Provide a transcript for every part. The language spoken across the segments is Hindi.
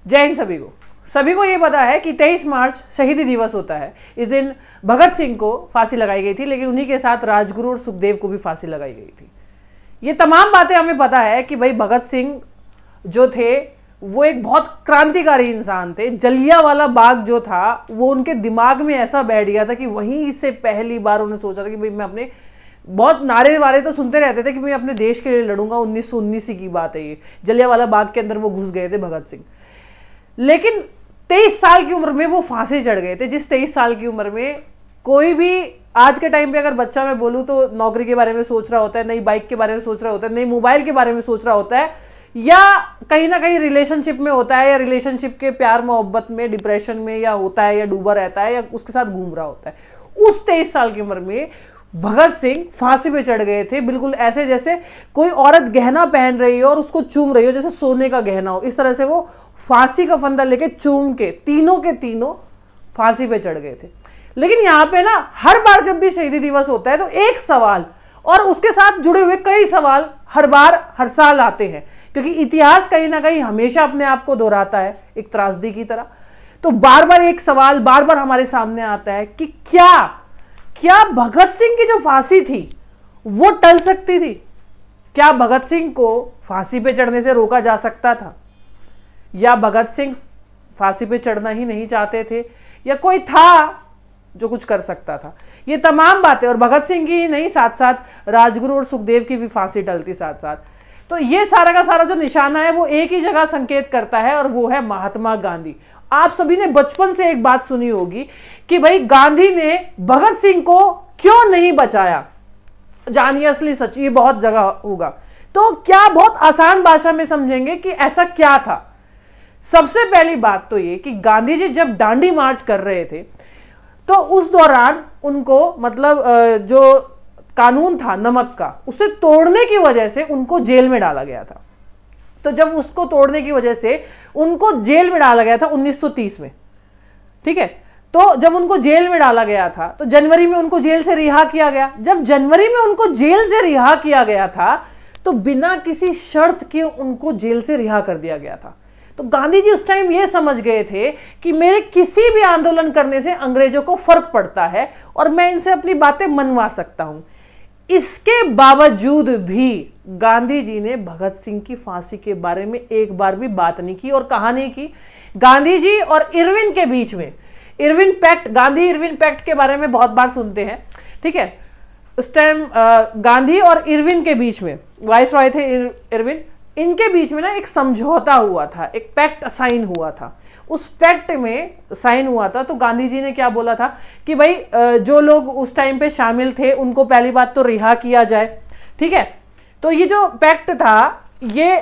जय हिंद सभी को ये पता है कि 23 मार्च शहीदी दिवस होता है। इस दिन भगत सिंह को फांसी लगाई गई थी, लेकिन उन्हीं के साथ राजगुरु और सुखदेव को भी फांसी लगाई गई थी। ये तमाम बातें हमें पता है कि भाई भगत सिंह जो थे वो एक बहुत क्रांतिकारी इंसान थे। जलियांवाला बाग जो था वो उनके दिमाग में ऐसा बैठ गया था कि वहीं से पहली बार उन्होंने सोचा था कि भाई मैं अपने, बहुत नारे वारे तो सुनते रहते थे कि मैं अपने देश के लिए लड़ूंगा। 1919 की बात है ये, जलियांवाला बाग के अंदर वो घुस गए थे भगत सिंह। लेकिन 23 साल की उम्र में वो फांसी चढ़ गए थे। जिस 23 साल की उम्र में कोई भी आज के टाइम पे अगर बच्चा मैं बोलूँ तो नौकरी के बारे में सोच रहा होता है, नई बाइक के बारे में सोच रहा होता है, नई मोबाइल के बारे में सोच रहा होता है, या कहीं ना कहीं रिलेशनशिप में होता है, या रिलेशनशिप के प्यार मोहब्बत में, डिप्रेशन में या होता है, या डूबा रहता है, या उसके साथ घूम रहा होता है। उस 23 साल की उम्र में भगत सिंह फांसी पे चढ़ गए थे, बिल्कुल ऐसे जैसे कोई औरत गहना पहन रही हो और उसको चूम रही हो, जैसे सोने का गहना हो, इस तरह से वो फांसी का फंदा लेके चूम के तीनों फांसी पे चढ़ गए थे। लेकिन यहाँ पे ना हर बार जब भी शहीदी दिवस होता है तो एक सवाल और उसके साथ जुड़े हुए कई सवाल हर साल आते हैं, क्योंकि इतिहास कहीं ना कहीं हमेशा अपने आप को दोहराता है एक त्रासदी की तरह। तो बार बार एक सवाल बार बार हमारे सामने आता है कि क्या भगत सिंह की जो फांसी थी वो टल सकती थी? क्या भगत सिंह को फांसी पे चढ़ने से रोका जा सकता था, या भगत सिंह फांसी पे चढ़ना ही नहीं चाहते थे, या कोई था जो कुछ कर सकता था? ये तमाम बातें, और भगत सिंह की ही नहीं, साथ साथ राजगुरु और सुखदेव की भी फांसी टलती साथ साथ। तो ये सारा का सारा जो निशाना है वो एक ही जगह संकेत करता है, और वो है महात्मा गांधी। आप सभी ने बचपन से एक बात सुनी होगी कि भाई गांधी ने भगत सिंह को क्यों नहीं बचाया। जानिए असली सच, ये बहुत जगह होगा। तो क्या बहुत आसान भाषा में समझेंगे कि ऐसा क्या था। सबसे पहली बात तो ये कि गांधी जी जब दांडी मार्च कर रहे थे तो उस दौरान उनको मतलब जो कानून था नमक का, उसे तोड़ने की वजह से उनको जेल में डाला गया था। तो जब उसको तोड़ने की वजह से उनको जेल में डाला गया था 1930 में, ठीक है। तो जब उनको जेल में डाला गया था तो जनवरी में उनको जेल से रिहा किया गया। जब जनवरी में उनको जेल से रिहा किया गया था तो बिना किसी शर्त के उनको जेल से रिहा कर दिया गया था। तो गांधी जी उस टाइम ये समझ गए थे कि मेरे किसी भी आंदोलन करने से अंग्रेजों को फर्क पड़ता है और मैं इनसे अपनी बातें मनवा सकता हूं। इसके बावजूद भी गांधी जी ने भगत सिंह की फांसी के बारे में एक बार भी बात नहीं की और कहा नहीं की। गांधी जी और इरविन के बीच में Irwin pact, Gandhi Irwin pact के बारे में बहुत बार सुनते हैं, ठीक है। उस टाइम गांधी और इरविन के बीच में, वाइस रॉय थे इरविन, इनके बीच में ना एक समझौता हुआ था, एक पैक्ट साइन हुआ था। उस पैक्ट में साइन हुआ था तो गांधी जी ने क्या बोला था कि भाई जो लोग उस टाइम पे शामिल थे उनको पहली बात तो रिहा किया जाए, ठीक है। तो ये जो पैक्ट था ये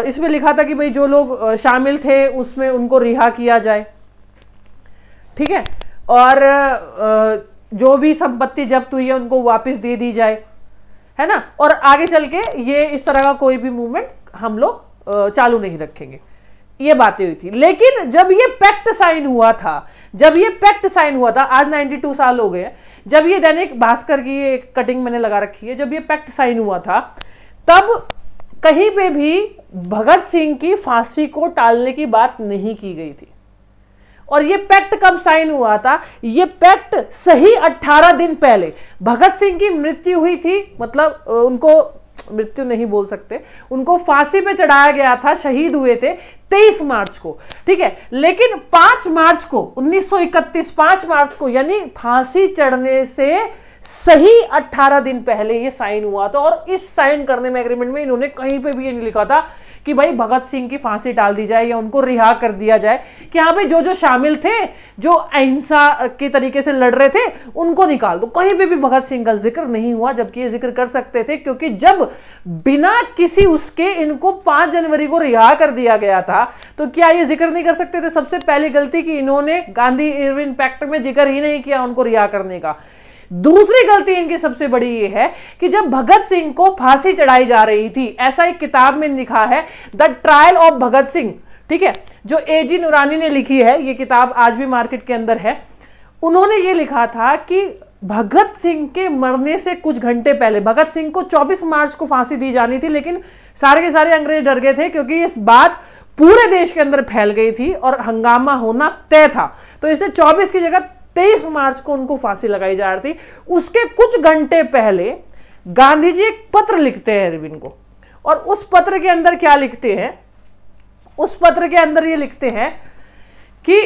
इसमें लिखा था कि भाई जो लोग शामिल थे उसमें उनको रिहा किया जाए, ठीक है, और जो भी संपत्ति जब्त हुई है उनको वापस दे दी जाए, है ना। और आगे चल के ये इस तरह का कोई भी मूवमेंट हम लोग चालू नहीं रखेंगे, ये बातें हुई थी। लेकिन जब ये पैक्ट साइन हुआ था, आज 92 साल हो गए, जब ये दैनिक भास्कर की ये कटिंग मैंने लगा रखी है, जब ये पैक्ट साइन हुआ था तब कहीं पे भी भगत सिंह की फांसी को टालने की बात नहीं की गई थी। और ये पैक्ट कब साइन हुआ था? ये पैक्ट सही 18 दिन पहले भगत सिंह की मृत्यु हुई थी, मतलब उनको मृत्यु नहीं बोल सकते, उनको फांसी पे चढ़ाया गया था, शहीद हुए थे 23 मार्च को, ठीक है। लेकिन 5 मार्च को 1931, 5 मार्च को, यानी फांसी चढ़ने से सही 18 दिन पहले ये साइन हुआ था। और इस साइन करने में, एग्रीमेंट में, इन्होंने कहीं पे भी ये नहीं लिखा था कि भाई भगत सिंह की फांसी टाल दी जाए या उनको रिहा कर दिया जाए, कि हाँ भाई जो शामिल थे, जो अहिंसा के तरीके से लड़ रहे थे, उनको निकाल दो। कहीं पे भी भगत सिंह का जिक्र नहीं हुआ, जबकि ये जिक्र कर सकते थे, क्योंकि जब बिना किसी उसके इनको 5 जनवरी को रिहा कर दिया गया था तो क्या ये जिक्र नहीं कर सकते थे? सबसे पहली गलती कि इन्होंने गांधी इरविन पैक्ट में जिक्र ही नहीं किया उनको रिहा करने का। दूसरी गलती इनकी सबसे बड़ी ये है कि जब भगत सिंह को फांसी चढ़ाई जा रही थी, ऐसा एक किताब में लिखा है, the trial of Bhagat Singh, ठीक है, जो एजी नुरानी ने लिखी है, ये किताब आज भी मार्केट के अंदर है। उन्होंने ये लिखा था कि भगत सिंह के मरने से कुछ घंटे पहले, भगत सिंह को 24 मार्च को फांसी दी जानी थी, लेकिन सारे के सारे अंग्रेज डर गए थे, क्योंकि इस बात पूरे देश के अंदर फैल गई थी और हंगामा होना तय था। तो इसलिए 24 की जगह 23 मार्च को उनको फांसी लगाई जा रही थी। उसके कुछ घंटे पहले गांधी जी एक पत्र लिखते हैं अरविंद को, और उस पत्र के अंदर क्या लिखते हैं, उस पत्र के अंदर ये लिखते हैं कि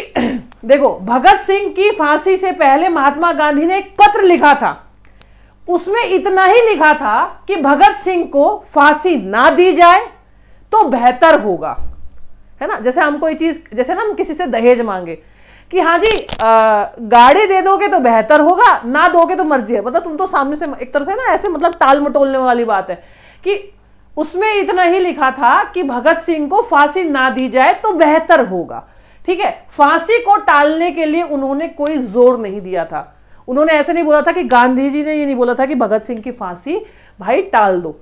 देखो, भगत सिंह की फांसी से पहले महात्मा गांधी ने एक पत्र लिखा था। उसमें इतना ही लिखा था कि भगत सिंह को फांसी ना दी जाए तो बेहतर होगा, है ना। जैसे हम कोई चीज, जैसे ना हम किसी से दहेज मांगे कि हाँ जी गाड़ी दे दोगे तो बेहतर होगा, ना दोगे तो मर्जी है, मतलब तुम तो सामने से एक तरह से ना ऐसे मतलब टाल मटोलने वाली बात है। कि उसमें इतना ही लिखा था कि भगत सिंह को फांसी ना दी जाए तो बेहतर होगा, ठीक है। फांसी को टालने के लिए उन्होंने कोई जोर नहीं दिया था। उन्होंने ऐसे नहीं बोला था कि गांधी जी ने ये नहीं बोला था कि भगत सिंह की फांसी भाई टाल दो,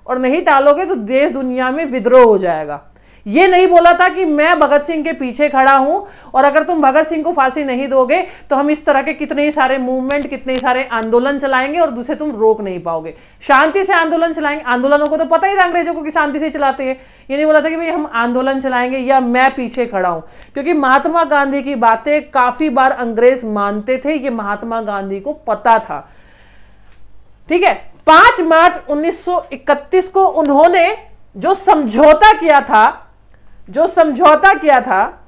और नहीं टालोगे तो देश दुनिया में विद्रोह हो जाएगा। ये नहीं बोला था कि मैं भगत सिंह के पीछे खड़ा हूं और अगर तुम भगत सिंह को फांसी नहीं दोगे तो हम इस तरह के कितने ही सारे मूवमेंट, कितने ही सारे आंदोलन चलाएंगे और दूसरे तुम रोक नहीं पाओगे, शांति से आंदोलन चलाएंगे। आंदोलनों को तो पता ही था अंग्रेजों को कि शांति से चलाते हैं। ये नहीं बोला था कि भाई हम आंदोलन चलाएंगे या मैं पीछे खड़ा हूं, क्योंकि महात्मा गांधी की बातें काफी बार अंग्रेज मानते थे, ये महात्मा गांधी को पता था, ठीक है। 5 मार्च 1931 को उन्होंने जो समझौता किया था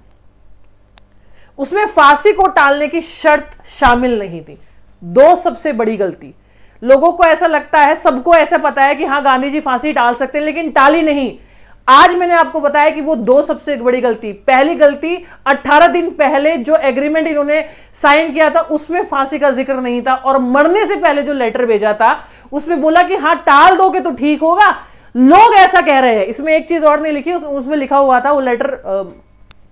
उसमें फांसी को टालने की शर्त शामिल नहीं थी। 2 सबसे बड़ी गलती। लोगों को ऐसा लगता है, सबको ऐसा पता है कि हाँ गांधी जी फांसी टाल सकते हैं, लेकिन टाली नहीं। आज मैंने आपको बताया कि वो 2 सबसे बड़ी गलती। पहली गलती, 18 दिन पहले जो एग्रीमेंट इन्होंने साइन किया था उसमें फांसी का जिक्र नहीं था, और मरने से पहले जो लेटर भेजा था उसमें बोला कि हाँ टाल दोगे तो ठीक होगा। लोग ऐसा कह रहे हैं, इसमें एक चीज और नहीं लिखी, उसमें लिखा हुआ था, वो लेटर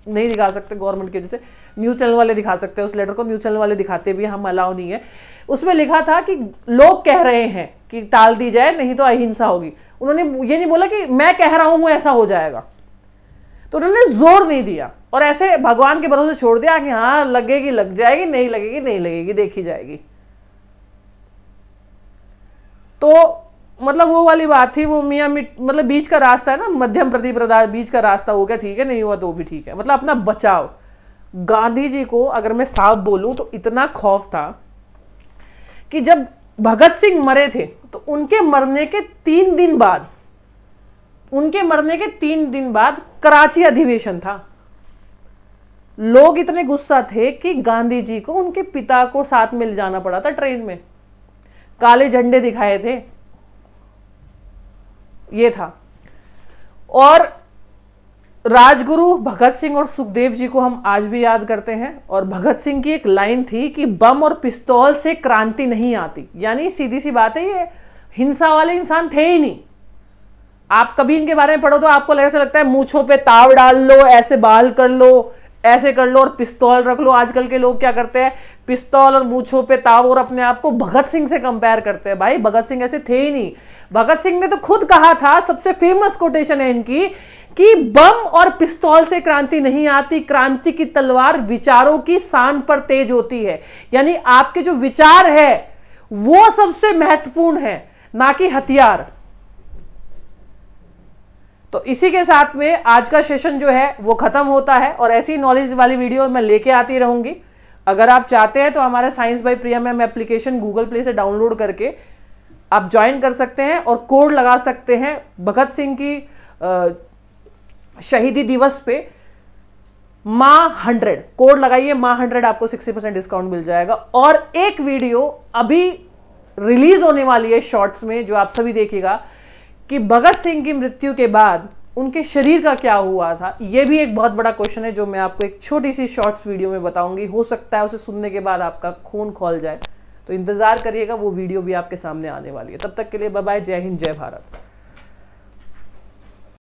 नहीं दिखा सकते गवर्नमेंट की वजह से, न्यूज चैनल वाले दिखा सकते हैं उस लेटर को, न्यूज चैनल वाले दिखाते भी, हम अलाउ नहीं है। उसमें लिखा था कि लोग कह रहे हैं कि टाल दी जाए नहीं तो अहिंसा होगी। उन्होंने ये नहीं बोला कि मैं कह रहा हूं ऐसा हो जाएगा, तो उन्होंने जोर नहीं दिया और ऐसे भगवान के भरोसे छोड़ दिया कि हाँ लगेगी लग जाएगी, नहीं लगेगी नहीं लगेगी, देखी जाएगी। तो मतलब वो वाली बात थी, वो मियाँ मतलब बीच का रास्ता है ना, मध्यम प्रतिप्रदा, बीच का रास्ता हो गया, ठीक है, नहीं हुआ तो भी ठीक है, मतलब अपना बचाव। गांधी जी को अगर मैं साफ बोलूं तो इतना खौफ था कि जब भगत सिंह मरे थे तो उनके मरने के 3 दिन बाद कराची अधिवेशन था। लोग इतने गुस्सा थे कि गांधी जी को उनके पिता को साथ में ले जाना पड़ा था ट्रेन में, काले झंडे दिखाए थे, ये था। और राजगुरु भगत सिंह और सुखदेव जी को हम आज भी याद करते हैं। और भगत सिंह की एक लाइन थी कि बम और पिस्तौल से क्रांति नहीं आती, यानी सीधी सी बात है, ये हिंसा वाले इंसान थे ही नहीं। आप कभी इनके बारे में पढ़ो तो आपको ऐसा लगता है मूंछों पे ताव डाल लो, ऐसे बाल कर लो, ऐसे कर लो और पिस्तौल रख लो। आजकल के लोग क्या करते हैं, पिस्तौल और मूंछों पे ताव और अपने आप को भगत सिंह से कंपेयर करते हैं। भाई भगत सिंह ऐसे थे ही नहीं। भगत सिंह ने तो खुद कहा था, सबसे फेमस कोटेशन है इनकी, कि बम और पिस्तौल से क्रांति नहीं आती, क्रांति की तलवार विचारों की शान पर तेज होती है। यानी आपके जो विचार है वो सबसे महत्वपूर्ण है, ना कि हथियार। तो इसी के साथ में आज का सेशन जो है वो खत्म होता है, और ऐसी नॉलेज वाली वीडियो मैं लेके आती रहूंगी। अगर आप चाहते हैं तो हमारे science by Priya ma'am application Google play से डाउनलोड करके आप ज्वाइन कर सकते हैं और कोड लगा सकते हैं भगत सिंह की शहीदी दिवस पे माँ100 कोड लगाइए, माँ100 आपको 60% डिस्काउंट मिल जाएगा। और एक वीडियो अभी रिलीज होने वाली है शॉर्ट्स में, जो आप सभी देखिएगा, कि भगत सिंह की मृत्यु के बाद उनके शरीर का क्या हुआ था। यह भी एक बहुत बड़ा क्वेश्चन है जो मैं आपको एक छोटी सी शॉर्ट्स वीडियो में बताऊंगी। हो सकता है उसे सुनने के बाद आपका खून खौल जाए, तो इंतजार करिएगा, वो वीडियो भी आपके सामने आने वाली है। तब तक के लिए बाय बाय, जय हिंद, जय भारत।